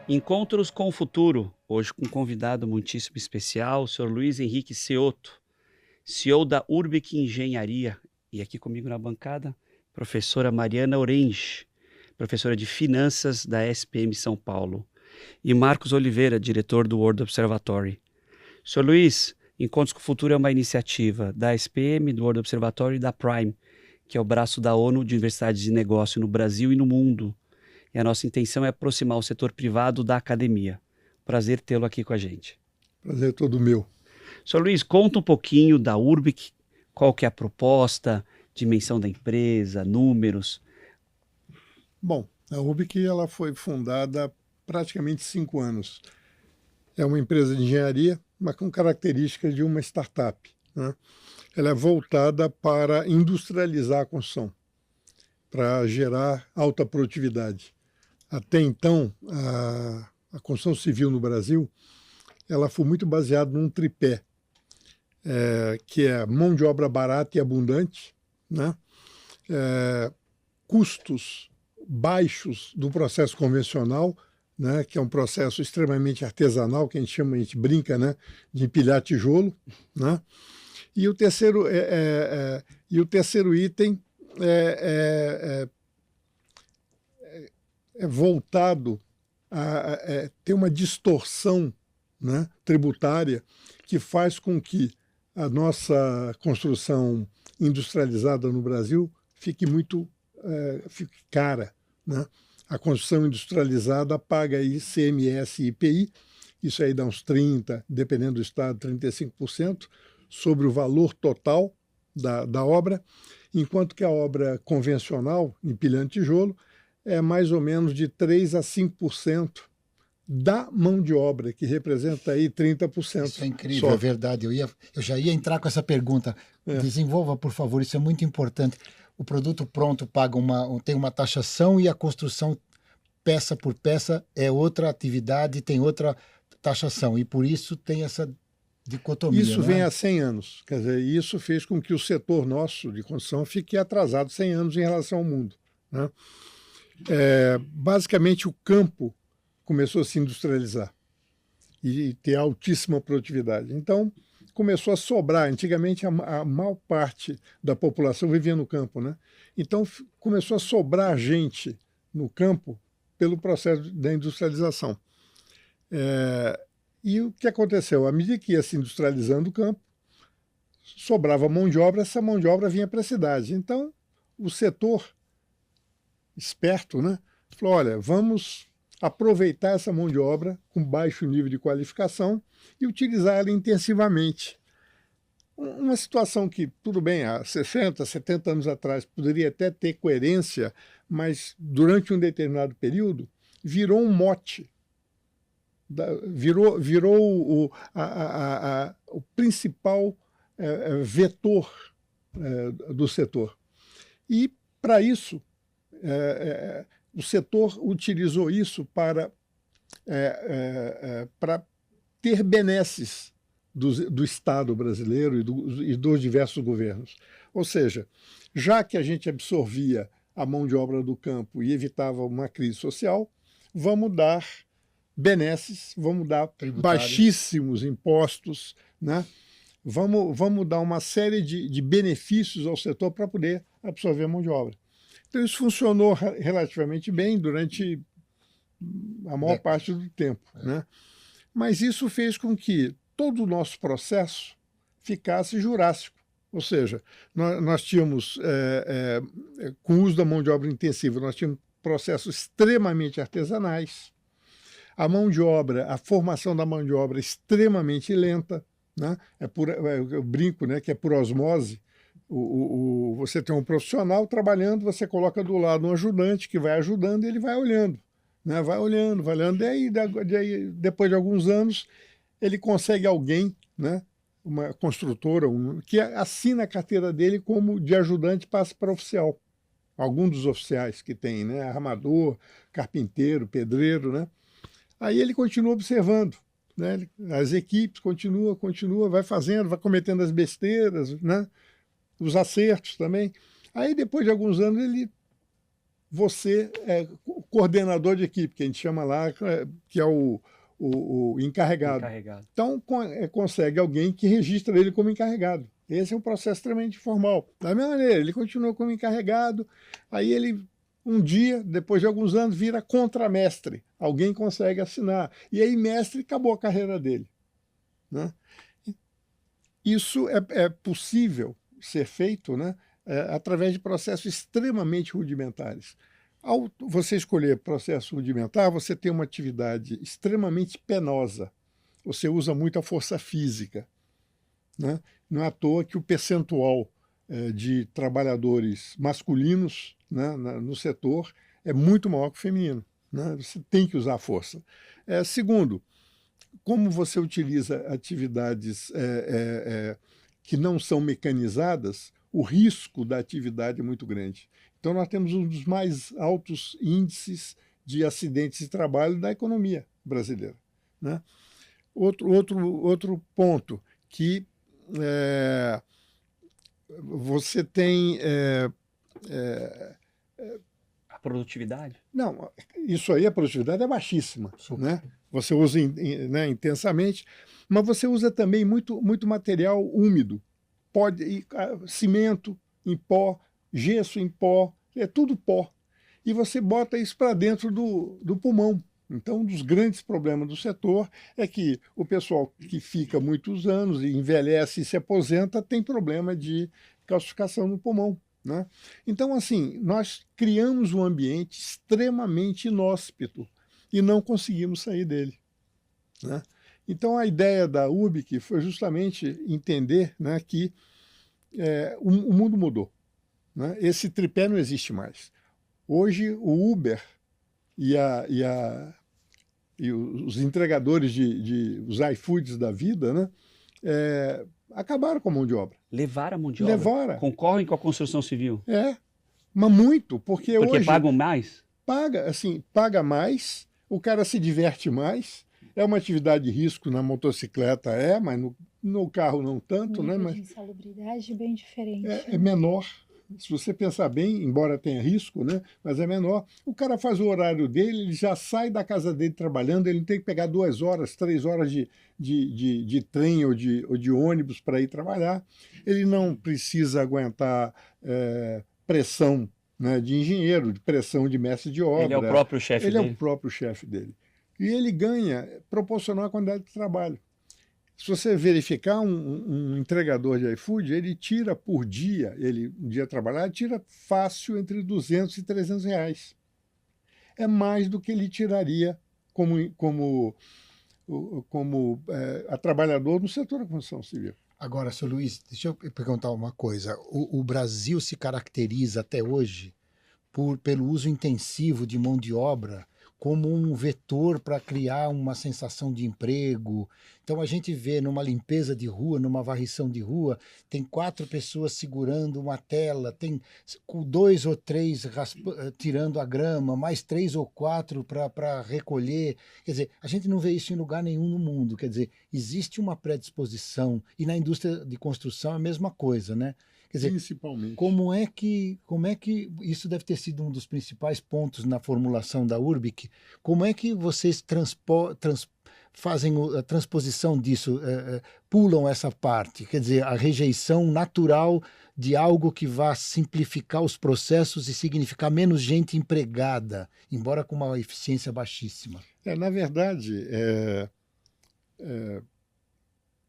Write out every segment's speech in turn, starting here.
Encontros com o Futuro, hoje com um convidado muitíssimo especial, o senhor Luiz Henrique Cioto, CEO da Urbic Engenharia, e aqui comigo na bancada, professora Mariana Orange, professora de Finanças da SPM São Paulo, e Marcos Oliveira, diretor do World Observatory. Senhor Luiz, Encontros com o Futuro é uma iniciativa da SPM, do World Observatory e da Prime, que é o braço da ONU de Universidades de Negócio no Brasil e no mundo. E a nossa intenção é aproximar o setor privado da academia. Prazer tê-lo aqui com a gente. Prazer é todo meu. Senhor Luiz, conta um pouquinho da Urbic, qual que é a proposta, dimensão da empresa, números. Bom, a Ubic ela foi fundada há praticamente 5 anos. É uma empresa de engenharia, mas com características de uma startup, né? Ela é voltada para industrializar a construção, para gerar alta produtividade. Até então, a construção civil no Brasil ela foi muito baseada num tripé, que é mão de obra barata e abundante, né? Custos baixos do processo convencional, né, que é um processo extremamente artesanal, que a gente brinca, né, de empilhar tijolo, né? E o terceiro, o terceiro item é voltado a ter uma distorção, né, tributária que faz com que a nossa construção industrializada no Brasil fique fique cara, né? A construção industrializada paga ICMS e IPI, isso aí dá uns 30%, dependendo do estado, 35%, sobre o valor total da obra, enquanto que a obra convencional, empilhando tijolo, é mais ou menos de 3% a 5% da mão de obra, que representa aí 30%. Isso é incrível, é verdade. Eu já ia entrar com essa pergunta. Desenvolva, por favor, isso é muito importante. O produto pronto tem uma taxação e a construção, peça por peça, é outra atividade, tem outra taxação. E por isso tem essa dicotomia. Isso vem há 100 anos. Quer dizer, isso fez com que o setor nosso de construção fique atrasado 100 anos em relação ao mundo, né? Basicamente, o campo começou a se industrializar e ter altíssima produtividade. Então, começou a sobrar. Antigamente, a maior parte da população vivia no campo, né? Então, começou a sobrar gente no campo pelo processo da industrialização. E o que aconteceu? À medida que ia se industrializando o campo, sobrava mão de obra, essa mão de obra vinha para a cidade. Então, o setor esperto, né, falou, olha, vamos aproveitar essa mão de obra com baixo nível de qualificação e utilizar ela intensivamente. Uma situação que, tudo bem, há 60, 70 anos atrás poderia até ter coerência, mas durante um determinado período virou um mote, virou o principal vetor do setor. E, para isso, o setor utilizou isso para ter benesses do Estado brasileiro e dos diversos governos. Ou seja, já que a gente absorvia a mão de obra do campo e evitava uma crise social, vamos dar benesses, vamos dar baixíssimos impostos, né? Vamos dar uma série de benefícios ao setor para poder absorver a mão de obra. Então, isso funcionou relativamente bem durante a maior parte do tempo, né? Mas isso fez com que todo o nosso processo ficasse jurássico. Ou seja, nós tínhamos, com o uso da mão de obra intensiva, nós tínhamos processos extremamente artesanais, a mão de obra, a formação da mão de obra extremamente lenta, né? Eu brinco, né, que é por osmose. Você tem um profissional trabalhando, você coloca do lado um ajudante que vai ajudando e ele vai olhando, né? Vai olhando, e aí, depois de alguns anos, ele consegue alguém, né? Uma construtora, que assina a carteira dele como de ajudante, passa para oficial. Algum dos oficiais que tem, né? Armador, carpinteiro, pedreiro, né? Aí ele continua observando, né? As equipes continua, vai fazendo, vai cometendo as besteiras, né? Os acertos também. Aí, depois de alguns anos, você coordenador de equipe, que a gente chama lá, que é o encarregado. Então, consegue alguém que registra ele como encarregado. Esse é um processo extremamente informal. Da mesma maneira, ele continua como encarregado, aí ele, um dia, depois de alguns anos, vira contramestre. Alguém consegue assinar. E aí, mestre, acabou a carreira dele. Né? Isso é possível ser feito, né, através de processos extremamente rudimentares. Ao você escolher processo rudimentar, você tem uma atividade extremamente penosa. Você usa muita força física. Né? Não é à toa que o percentual de trabalhadores masculinos, né, no setor é muito maior que o feminino. Né? Você tem que usar a força. Segundo, como você utiliza atividades que não são mecanizadas, o risco da atividade é muito grande. Então, nós temos um dos mais altos índices de acidentes de trabalho da economia brasileira. Né? Outro ponto, que você tem... a produtividade? Não, isso aí, a produtividade é baixíssima. Né? Você usa né, intensamente, mas você usa também muito material úmido. Cimento em pó, gesso em pó, é tudo pó. E você bota isso para dentro do pulmão. Então, um dos grandes problemas do setor é que o pessoal que fica muitos anos e envelhece e se aposenta tem problema de calcificação no pulmão. Né? Então, assim, nós criamos um ambiente extremamente inóspito e não conseguimos sair dele. Né? Então, a ideia da URBIC foi justamente entender, né, que o mundo mudou. Né? Esse tripé não existe mais. Hoje, o Uber e os entregadores os iFoods da vida, né, acabaram com a mão de obra. Levaram a mão de obra? Levaram. Concorrem com a construção civil? Mas muito, porque hoje... pagam mais? Paga mais, o cara se diverte mais, é uma atividade de risco na motocicleta, mas no carro não tanto, né? Mas de insalubridade bem diferente. É menor. Se você pensar bem, embora tenha risco, né, mas é menor. O cara faz o horário dele, ele já sai da casa dele trabalhando, ele não tem que pegar 2 horas, 3 horas de trem ou de ônibus para ir trabalhar. Ele não precisa aguentar pressão, né, de engenheiro, de pressão de mestre de obra. Ele é o próprio chefe dele. Ele é o próprio chefe dele. E ele ganha proporcional à quantidade de trabalho. Se você verificar um entregador de iFood, ele tira por dia, um dia trabalhar, trabalha, tira fácil entre 200 e 300 reais. É mais do que ele tiraria como trabalhador no setor da construção civil. Agora, senhor Luiz, deixa eu perguntar uma coisa. O Brasil se caracteriza até hoje pelo uso intensivo de mão de obra como um vetor para criar uma sensação de emprego. Então a gente vê numa limpeza de rua, numa varrição de rua, tem 4 pessoas segurando uma tela, tem 2 ou 3 tirando a grama, mais 3 ou 4 para recolher. Quer dizer, a gente não vê isso em lugar nenhum no mundo. Quer dizer, existe uma predisposição, e na indústria de construção é a mesma coisa, né? Quer dizer, principalmente. Como é que isso deve ter sido um dos principais pontos na formulação da URBIC? Como é que vocês fazem a transposição disso, pulam essa parte? Quer dizer, a rejeição natural de algo que vá simplificar os processos e significar menos gente empregada, embora com uma eficiência baixíssima. Na verdade,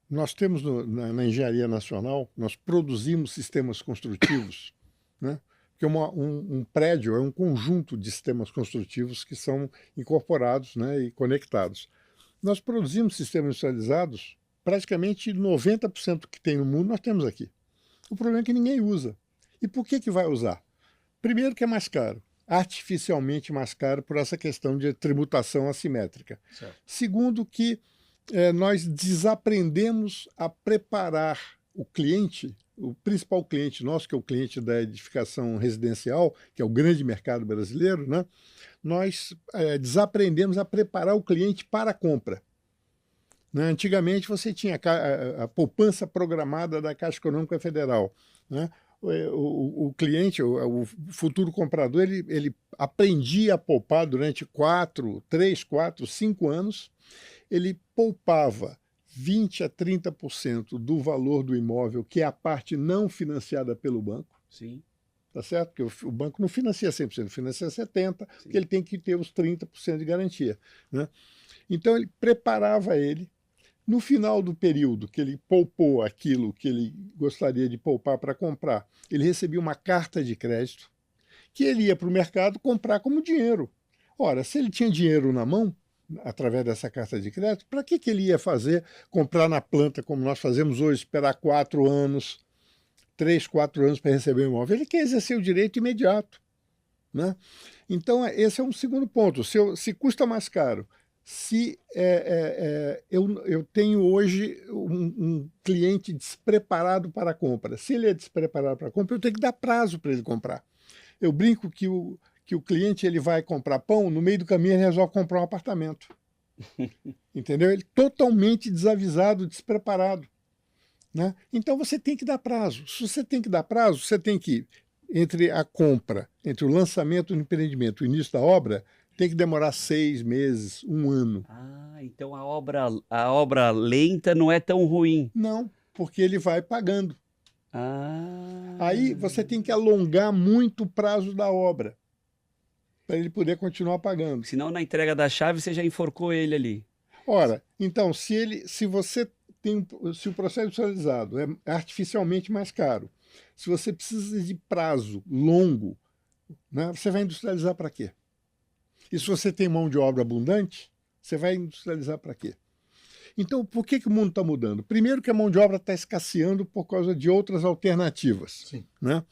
nós temos na Engenharia Nacional, nós produzimos sistemas construtivos, né? Porque um prédio é um conjunto de sistemas construtivos que são incorporados, né, e conectados. Nós produzimos sistemas industrializados, praticamente 90% que tem no mundo nós temos aqui. O problema é que ninguém usa. E por que vai usar? Primeiro que é mais caro, artificialmente mais caro por essa questão de tributação assimétrica. Certo. Segundo que nós desaprendemos a preparar o cliente, o principal cliente nosso, que é o cliente da edificação residencial, que é o grande mercado brasileiro, né? Nós desaprendemos a preparar o cliente para a compra. Né? Antigamente você tinha a poupança programada da Caixa Econômica Federal, né? o cliente, o futuro comprador, ele aprendia a poupar durante 3, 4, 5 anos, ele poupava 20% a 30% do valor do imóvel, que é a parte não financiada pelo banco. Sim. Tá certo? Porque o banco não financia 100%, financia 70%, porque ele tem que ter os 30% de garantia, né? Então, ele preparava ele. No final do período que ele poupou aquilo que ele gostaria de poupar para comprar, ele recebia uma carta de crédito que ele ia para o mercado comprar como dinheiro. Ora, se ele tinha dinheiro na mão, através dessa carta de crédito, para que ele ia fazer, comprar na planta, como nós fazemos hoje, esperar 4 anos, 3, 4 anos para receber o imóvel? Ele quer exercer o direito imediato, né? Então, esse é um segundo ponto. Se custa mais caro, se eu tenho hoje um cliente despreparado para a compra, se ele é despreparado para a compra, eu tenho que dar prazo para ele comprar. Eu brinco que o cliente ele vai comprar pão, no meio do caminho ele resolve comprar um apartamento. Entendeu? Ele totalmente desavisado, despreparado, né? Então você tem que dar prazo. Se você tem que dar prazo, você tem que, entre a compra, entre o lançamento do empreendimento e o início da obra, tem que demorar 6 meses, 1 ano. Ah, então a obra lenta não é tão ruim. Não, porque ele vai pagando. Ah. Aí você tem que alongar muito o prazo da obra, para ele poder continuar pagando. Senão na entrega da chave você já enforcou ele ali. Ora, então, se você tem, se o processo industrializado é artificialmente mais caro, se você precisa de prazo longo, né, você vai industrializar para quê? E se você tem mão de obra abundante, você vai industrializar para quê? Então, por que o mundo está mudando? Primeiro que a mão de obra está escasseando por causa de outras alternativas. Sim, né?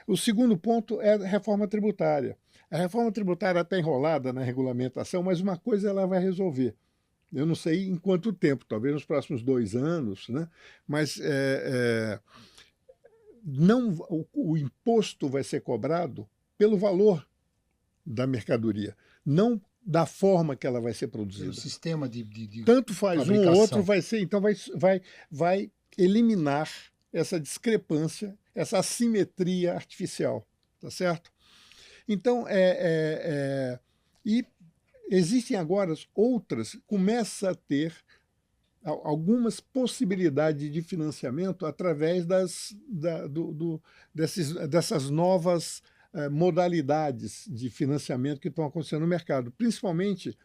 O segundo ponto é a reforma tributária. A reforma tributária está enrolada na regulamentação, mas uma coisa ela vai resolver. Eu não sei em quanto tempo, talvez nos próximos 2 anos, né? Mas não, o imposto vai ser cobrado pelo valor da mercadoria, não da forma que ela vai ser produzida. O sistema de tanto faz fabricação. Um ou outro, vai ser, então vai eliminar essa discrepância, essa assimetria artificial, tá certo? Então, e existem agora outras, começa a ter algumas possibilidades de financiamento através dessas novas modalidades de financiamento que estão acontecendo no mercado, principalmente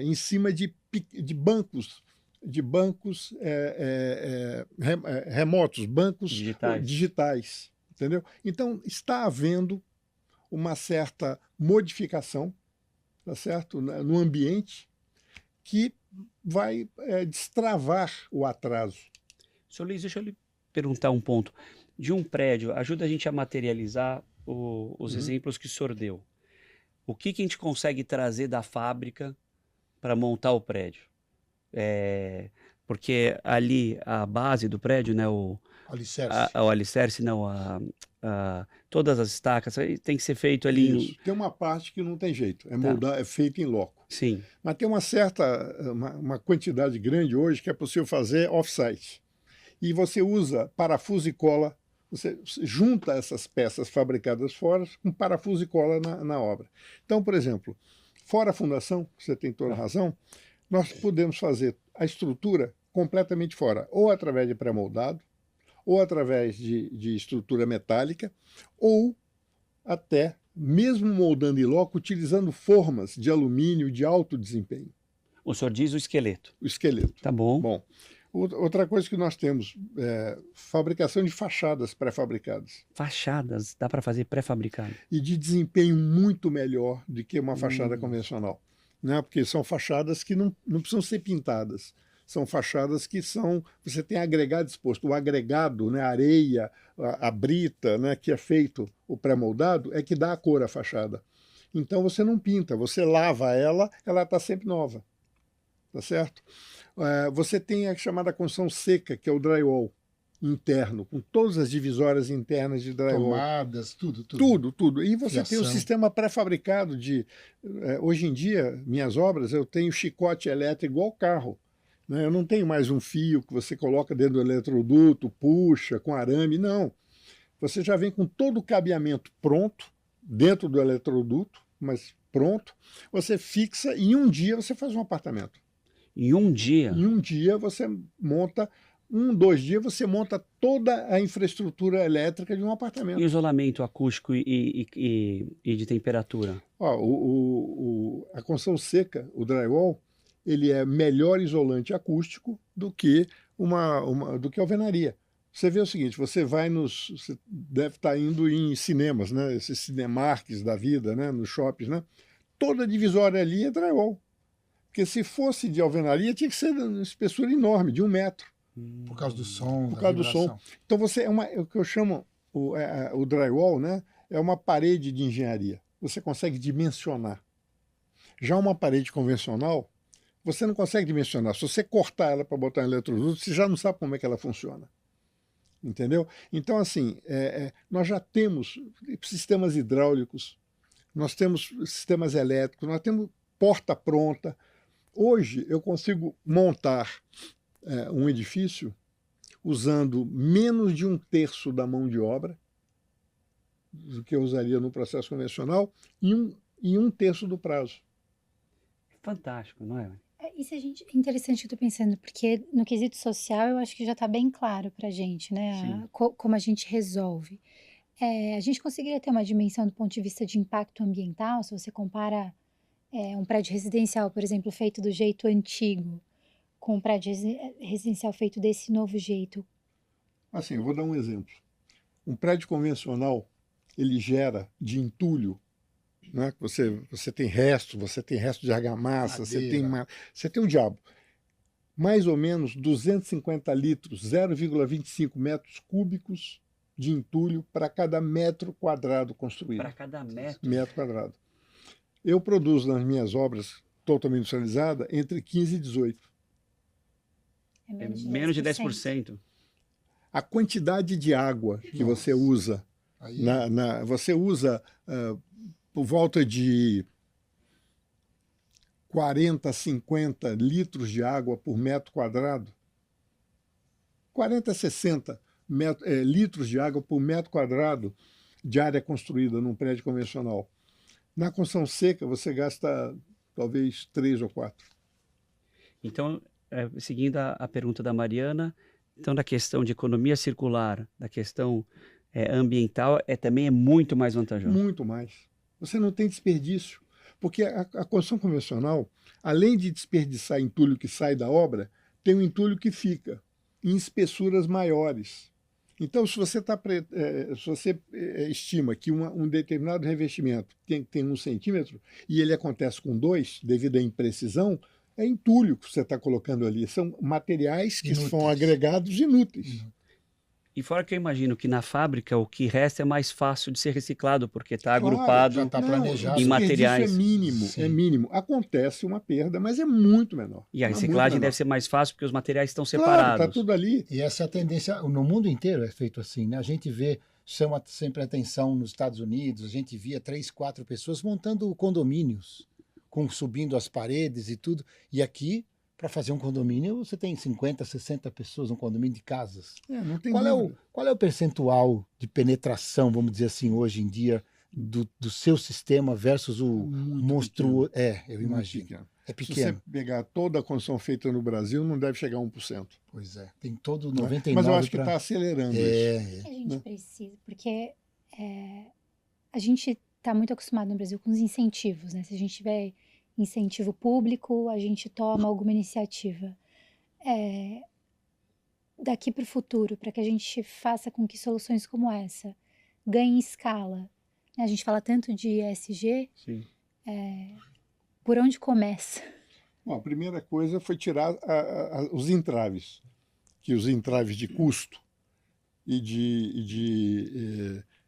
em cima de bancos remotos, bancos digitais, entendeu? Então, está havendo uma certa modificação, tá certo, no ambiente que vai destravar o atraso. Senhor Luiz, deixa eu lhe perguntar um ponto. De um prédio, ajuda a gente a materializar os exemplos que o senhor deu. O que a gente consegue trazer da fábrica para montar o prédio? Porque ali a base do prédio, né, o alicerce, não, todas as estacas, tem que ser feito ali. Isso. Tem uma parte que não tem jeito, moldar, é feito em loco. Sim. Mas tem uma quantidade grande hoje que é possível fazer off-site. E você usa parafuso e cola, você junta essas peças fabricadas fora com parafuso e cola na obra. Então, por exemplo, fora a fundação, você tem toda a razão, nós podemos fazer a estrutura completamente fora, ou através de pré-moldado, ou através de estrutura metálica, ou até, mesmo moldando em loco, utilizando formas de alumínio de alto desempenho. O senhor diz o esqueleto. O esqueleto. Tá bom. Bom, outra coisa que nós temos é fabricação de fachadas pré-fabricadas. Fachadas, dá para fazer pré-fabricado. E de desempenho muito melhor do que uma fachada convencional. Né? Porque são fachadas que não precisam ser pintadas. São fachadas que você tem agregado exposto. O agregado, né, a areia, a brita, né, que é feito o pré-moldado, é que dá a cor à fachada. Então você não pinta, você lava ela está sempre nova. Tá certo? Você tem a chamada construção seca, que é o drywall interno, com todas as divisórias internas de drywall. Tomadas, tudo. Tudo. E você Fiação. tem o sistema pré-fabricado de... hoje em dia, minhas obras, eu tenho chicote elétrico igual carro. né? Eu não tenho mais um fio que você coloca dentro do eletroduto, puxa com arame, não. Você já vem com todo o cabeamento pronto, dentro do eletroduto, mas pronto. Você fixa e em um dia você faz um apartamento. Em um dia? Em um dia você monta, 2 dias você monta toda a infraestrutura elétrica de um apartamento. E o isolamento acústico e de temperatura? Ó, a construção seca, o drywall, ele é melhor isolante acústico do que do que a alvenaria. Você vê o seguinte, você deve estar indo em cinemas, né? Esses cinemarques da vida, né? Nos shoppings, né? Toda divisória ali é drywall. Porque se fosse de alvenaria, tinha que ser uma espessura enorme, de 1 metro. Por causa do som, Por da causa do vibração. som. Então é o que eu chamo o drywall, né? É uma parede de engenharia. Você consegue dimensionar. Já uma parede convencional, você não consegue dimensionar. Se você cortar ela para botar em eletroduto, você já não sabe como é que ela funciona. Entendeu? Então, assim, nós já temos sistemas hidráulicos, nós temos sistemas elétricos, nós temos porta pronta. Hoje eu consigo montar um edifício usando menos de 1/3 da mão de obra do que eu usaria no processo convencional em 1/3 do prazo. Fantástico, não é? Isso é interessante que eu tô pensando, porque no quesito social eu acho que já está bem claro para a gente, né? Sim. Como a gente resolve. A gente conseguiria ter uma dimensão do ponto de vista de impacto ambiental, se você compara um prédio residencial, por exemplo, feito do jeito antigo, com um prédio residencial feito desse novo jeito. Assim, eu vou dar um exemplo. Um prédio convencional, ele gera de entulho, né? Você tem resto de argamassa, você tem um diabo. Mais ou menos 250 litros, 0,25 metros cúbicos de entulho para cada metro quadrado construído. Para cada metro? Metro quadrado. Eu produzo nas minhas obras, totalmente industrializada, entre 15 e 18. É É menos de 10%. A quantidade de água que você usa, Aí, você usa por volta de 40, 50 litros de água por metro quadrado. 40, 60 litros de água por metro quadrado de área construída num prédio convencional. Na construção seca, você gasta talvez 3 ou 4. Então, seguindo a pergunta da Mariana, então da questão de economia circular, da questão ambiental, também é muito mais vantajoso. Muito mais. Você não tem desperdício. Porque a construção convencional, além de desperdiçar entulho que sai da obra, tem um entulho que fica em espessuras maiores. Então, se você estima que um determinado revestimento tem 1 centímetro e ele acontece com 2, devido à imprecisão, é entulho que você está colocando ali. São materiais que são agregados inúteis. E fora que eu imagino que na fábrica o que resta é mais fácil de ser reciclado, porque está Claro, agrupado já está planejado. em materiais. É mínimo, Sim. é mínimo. Acontece uma perda, mas é muito menor. E a Muito reciclagem menor. deve ser mais fácil porque os materiais estão Claro, separados. está tudo ali. E essa é a tendência, no mundo inteiro é feito assim, né? A gente vê, chama sempre atenção nos Estados Unidos, a gente via 3, 4 pessoas montando condomínios, subindo as paredes e tudo. E aqui, para fazer um condomínio, você tem 50, 60 pessoas, um condomínio de casas. Não tem Qual dúvida. é o percentual de penetração, vamos dizer assim, hoje em dia, do seu sistema versus o Muito monstruoso? Eu Muito imagino. pequeno. É Se pequeno. você pegar toda a construção feita no Brasil, não deve chegar a 1%. Pois é. Tem todo Né? 99%. Mas eu acho que está acelerando isso. A gente precisa, porque a gente está muito acostumado no Brasil com os incentivos, né? Se a gente tiver incentivo público, a gente toma alguma iniciativa. Daqui para o futuro, para que a gente faça com que soluções como essa ganhem escala. Né? A gente fala tanto de ESG, Sim. por onde começa? Bom, a primeira coisa foi tirar os entraves, que os entraves de custo e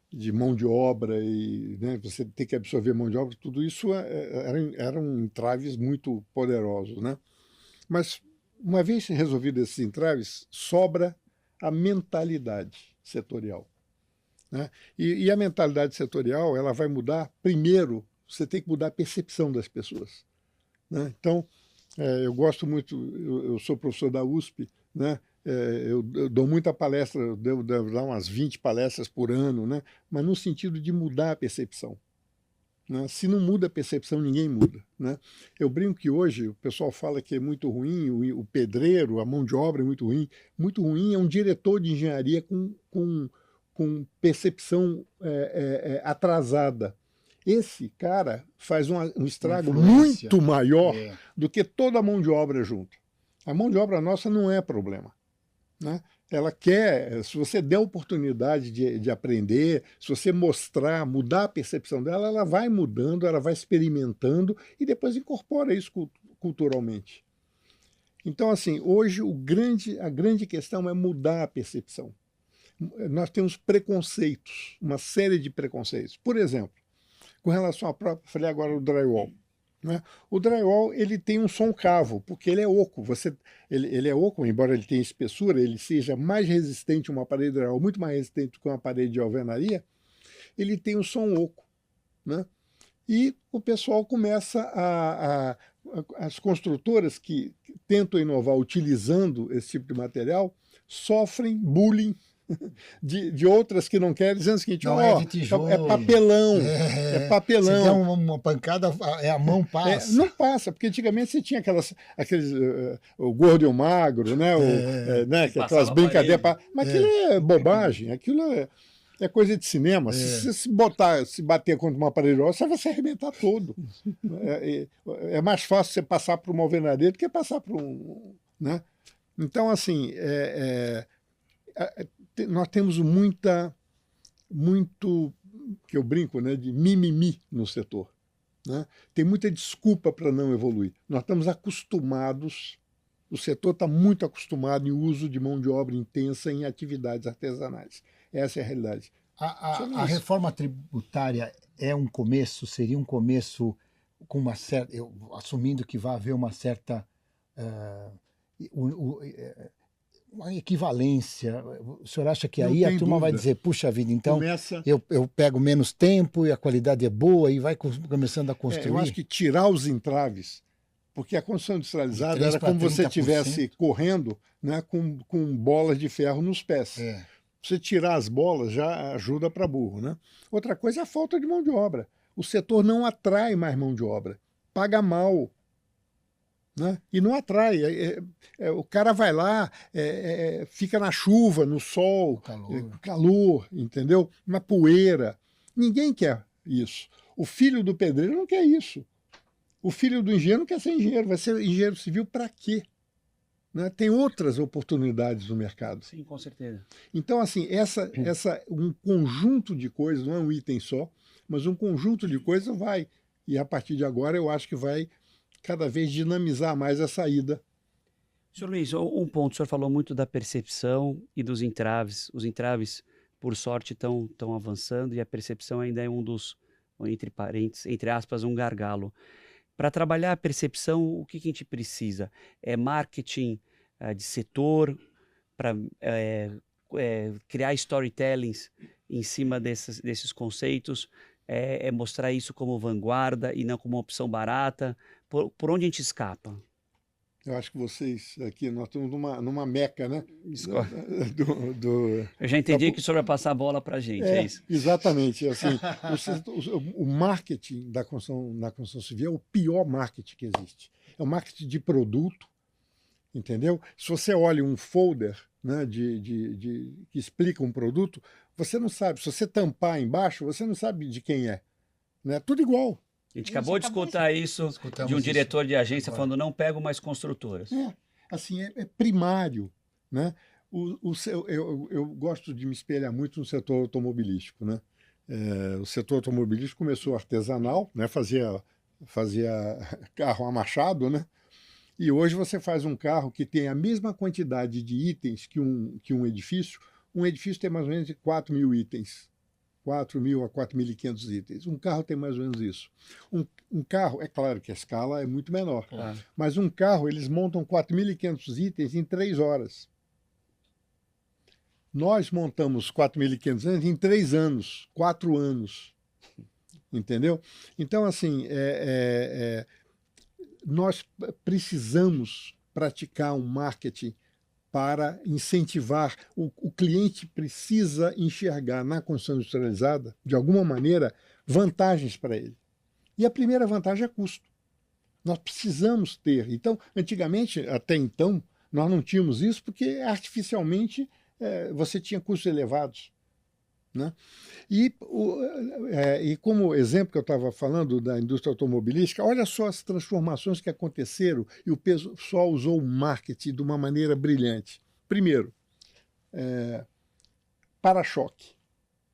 de mão de obra, e né, você ter que absorver mão de obra, tudo isso eram entraves muito poderosos. Né? Mas, uma vez resolvidos esses entraves, sobra a mentalidade setorial. Né? E a mentalidade setorial ela vai mudar, primeiro, você tem que mudar a percepção das pessoas. Né? Então, Eu gosto muito, eu sou professor da USP, né? Eu dou muita palestra, eu devo dar umas 20 palestras por ano, né? Mas no sentido de mudar a percepção. Né? Se não muda a percepção, ninguém muda. Né? Eu brinco que hoje o pessoal fala que é muito ruim, o pedreiro, a mão de obra é muito ruim. Muito ruim é um diretor de engenharia com percepção atrasada. Esse cara faz um estrago muito maior do que toda a mão de obra junto. A mão de obra nossa não é problema. Né? Ela quer, se você der oportunidade de aprender, se você mostrar, mudar a percepção dela, ela vai mudando, ela vai experimentando e depois incorpora isso culturalmente. Então, assim, hoje a grande questão é mudar a percepção. Nós temos preconceitos, uma série de preconceitos. Por exemplo, com relação à própria, falei agora o drywall. Né? O drywall ele tem um som cavo, porque ele é oco. Ele é oco, embora ele tenha espessura, ele seja mais resistente, uma parede de drywall muito mais resistente do que uma parede de alvenaria, ele tem um som oco. Né? E o pessoal começa as construtoras que tentam inovar utilizando esse tipo de material sofrem bullying de outras que não querem, dizendo o seguinte, não, é papelão, é papelão. Se der uma pancada, a mão passa. Não passa, porque antigamente você tinha aqueles o gordo e o magro, né? Né? Aquelas brincadeiras, mas aquilo é bobagem, aquilo é coisa de cinema. Se bater contra uma parede, você vai se arrebentar todo. É mais fácil você passar por uma alvenaria do que passar por um... Né? Então, assim, nós temos muito, que eu brinco, né, de mimimi no setor. Né? Tem muita desculpa para não evoluir. Nós estamos acostumados, o setor está muito acostumado em uso de mão de obra intensa em atividades artesanais. Essa é a realidade. A reforma tributária seria um começo com uma certa, assumindo que vai haver uma certa uma equivalência. O senhor acha que aí a turma vai dizer, puxa vida, então eu pego menos tempo e a qualidade é boa e vai começando a construir? Eu acho que tirar os entraves, porque a construção industrializada era como se você estivesse correndo, né, com bolas de ferro nos pés. Você tirar as bolas já ajuda para burro. Né? Outra coisa é a falta de mão de obra. O setor não atrai mais mão de obra, paga mal. Né? E não atrai. O cara vai lá, fica na chuva, no sol, calor, entendeu? Na poeira. Ninguém quer isso. O filho do pedreiro não quer isso. O filho do engenheiro não quer ser engenheiro. Vai ser engenheiro civil para quê? Né? Tem outras oportunidades no mercado. Sim, com certeza. Então, assim, um conjunto de coisas, não é um item só, mas um conjunto de coisas vai. E a partir de agora eu acho que vai cada vez dinamizar mais a saída. Senhor Luiz, um ponto, o senhor falou muito da percepção e dos entraves. Os entraves, por sorte, estão avançando e a percepção ainda é um dos, entre parênteses, entre aspas, um gargalo. Para trabalhar a percepção, o que a gente precisa? É marketing de setor, para criar storytellings em cima desses conceitos, é mostrar isso como vanguarda e não como uma opção barata. Por onde a gente escapa? Eu acho que vocês aqui, nós estamos numa meca, né? Eu já entendi que o senhor vai passar a bola para a gente, é isso? Exatamente. Assim, o marketing na construção civil é o pior marketing que existe. É o marketing de produto, entendeu? Se você olha um folder, né, que explica um produto, você não sabe. Se você tampar embaixo, você não sabe de quem é. Né? Tudo igual. A gente acabou de escutar isso de um diretor de agência falando, não pego mais construtoras. Assim, é primário. Né? Eu gosto de me espelhar muito no setor automobilístico. Né? O setor automobilístico começou artesanal, né? fazia carro a machado, né? E hoje você faz um carro que tem a mesma quantidade de itens que um edifício. Um edifício tem mais ou menos 4.000 itens. 4.000 a 4.500 itens. Um carro tem mais ou menos isso. Um carro, é claro que a escala é muito menor, mas um carro, eles montam 4.500 itens em 3 horas. Nós montamos 4.500 itens em 3 anos, 4 anos. Entendeu? Então, assim, nós precisamos praticar um marketing para incentivar. O cliente precisa enxergar na construção industrializada, de alguma maneira, vantagens para ele. E a primeira vantagem é custo. Nós precisamos ter. Então, antigamente, até então, nós não tínhamos isso porque artificialmente você tinha custos elevados, né? E como exemplo que eu estava falando da indústria automobilística, olha só as transformações que aconteceram e o pessoal usou o marketing de uma maneira brilhante. Primeiro, para-choque.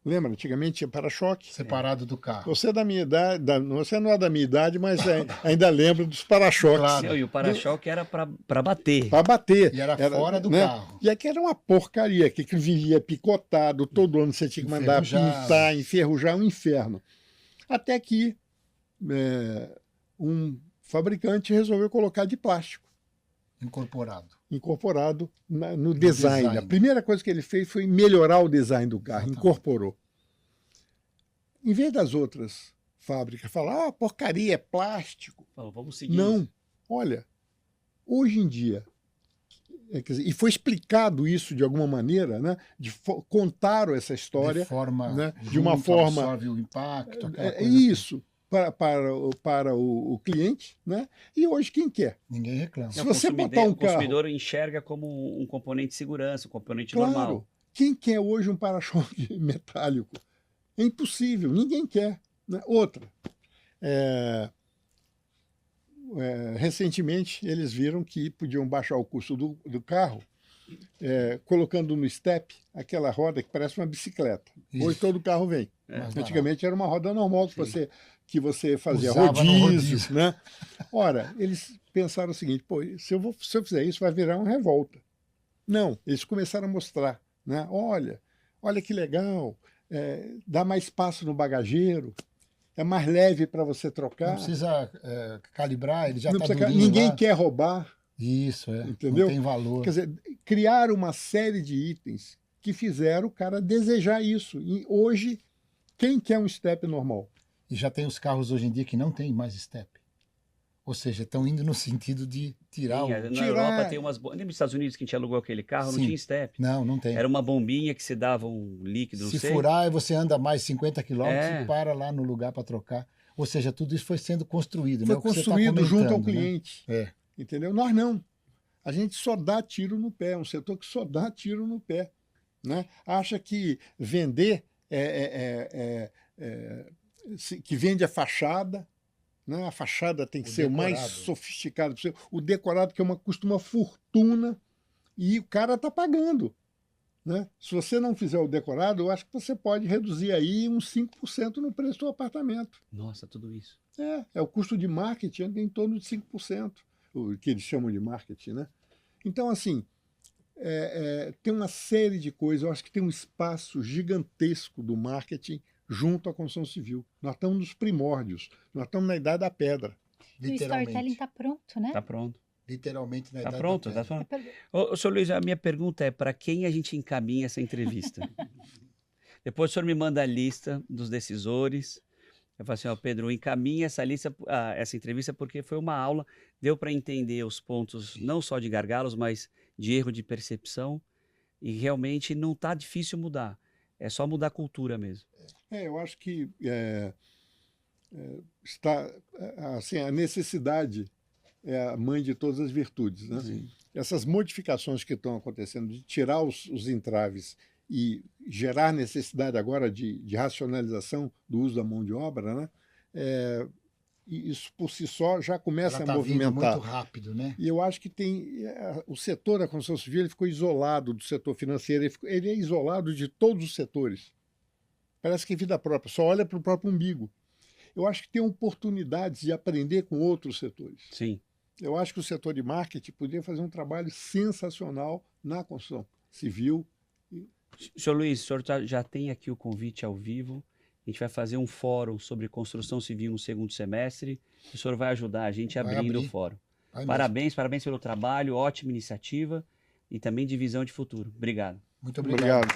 Lembra? Antigamente tinha para-choque. Separado do carro. Você é da minha idade, você não é da minha idade, mas ainda lembra dos para-choques. Claro. E o para-choque era para bater. Para bater. E era fora do né? carro. E aqui era uma porcaria, que vivia picotado, todo ano você tinha que mandar pintar, enferrujar, um inferno. Até que um fabricante resolveu colocar de plástico. Incorporado no design. A primeira coisa que ele fez foi melhorar o design do carro, incorporou. Em vez das outras fábricas falar, porcaria, é plástico. Vamos seguir. Não. Olha, hoje em dia, quer dizer, e foi explicado isso de alguma maneira, né? Contaram essa história. De uma forma. Absorve o impacto. Isso. Para o cliente, né? E hoje quem quer? Ninguém reclama. Se você botar um carro... O consumidor enxerga como um componente de segurança, um componente normal. Quem quer hoje um para-choque metálico? É impossível, ninguém quer, né? Outra, recentemente eles viram que podiam baixar o custo do carro colocando no step aquela roda que parece uma bicicleta. Isso. Hoje todo carro vem. Antigamente era uma roda normal que você fazia rodízio, né? Ora, eles pensaram o seguinte, pô, se eu fizer isso vai virar uma revolta. Não, eles começaram a mostrar, né? Olha que legal, dá mais espaço no bagageiro, é mais leve para você trocar. Não precisa calibrar, ele já está durinho. Ninguém quer roubar. Isso, entendeu? Não tem valor. Quer dizer, criaram uma série de itens que fizeram o cara desejar isso. E hoje, quem quer um step normal? E já tem os carros hoje em dia que não tem mais step. Ou seja, estão indo no sentido de tirar Na Europa tem umas... Lembra nos Estados Unidos que a gente alugou aquele carro? Sim. Não tinha step. Não tem. Era uma bombinha que se dava um líquido. Se furar, você anda mais 50 quilômetros e para lá no lugar para trocar. Ou seja, tudo isso foi sendo construído. Foi construído junto ao cliente. Né? Entendeu? Nós não. A gente só dá tiro no pé. É um setor que só dá tiro no pé. Né? Acha que vender que vende a fachada, né? A fachada tem que ser o mais sofisticado possível. O decorado, que custa uma fortuna, e o cara está pagando. Né? Se você não fizer o decorado, eu acho que você pode reduzir aí uns 5% no preço do apartamento. Nossa, tudo isso. É o custo de marketing em torno de 5%, o que eles chamam de marketing. Né? Então, assim, tem uma série de coisas. Eu acho que tem um espaço gigantesco do marketing junto à construção civil. Nós estamos nos primórdios, nós estamos na idade da pedra. E o storytelling está pronto, né? Está pronto. Literalmente na idade pronto, da tá pedra. Ô, senhor Luiz, a minha pergunta é para quem a gente encaminha essa entrevista? Depois o senhor me manda a lista dos decisores. Eu falo assim, Pedro, encaminha essa entrevista porque foi uma aula, deu para entender os pontos não só de gargalos, mas de erro de percepção, e realmente não está difícil mudar. É só mudar a cultura mesmo. Eu acho que está assim, a necessidade é a mãe de todas as virtudes. Né? Essas modificações que estão acontecendo, de tirar os entraves e gerar necessidade agora de racionalização do uso da mão de obra, né? Isso por si só já começa a movimentar. Muito rápido, né? E eu acho que o setor da construção civil ele ficou isolado do setor financeiro, ele é isolado de todos os setores. Parece que é vida própria, só olha para o próprio umbigo. Eu acho que tem oportunidades de aprender com outros setores. Sim. Eu acho que o setor de marketing poderia fazer um trabalho sensacional na construção civil. Senhor Luiz, o senhor já tem aqui o convite ao vivo. A gente vai fazer um fórum sobre construção civil no segundo semestre. O senhor vai ajudar a gente abrindo o fórum. Parabéns pelo trabalho, ótima iniciativa e também de visão de futuro. Obrigado. Muito obrigado.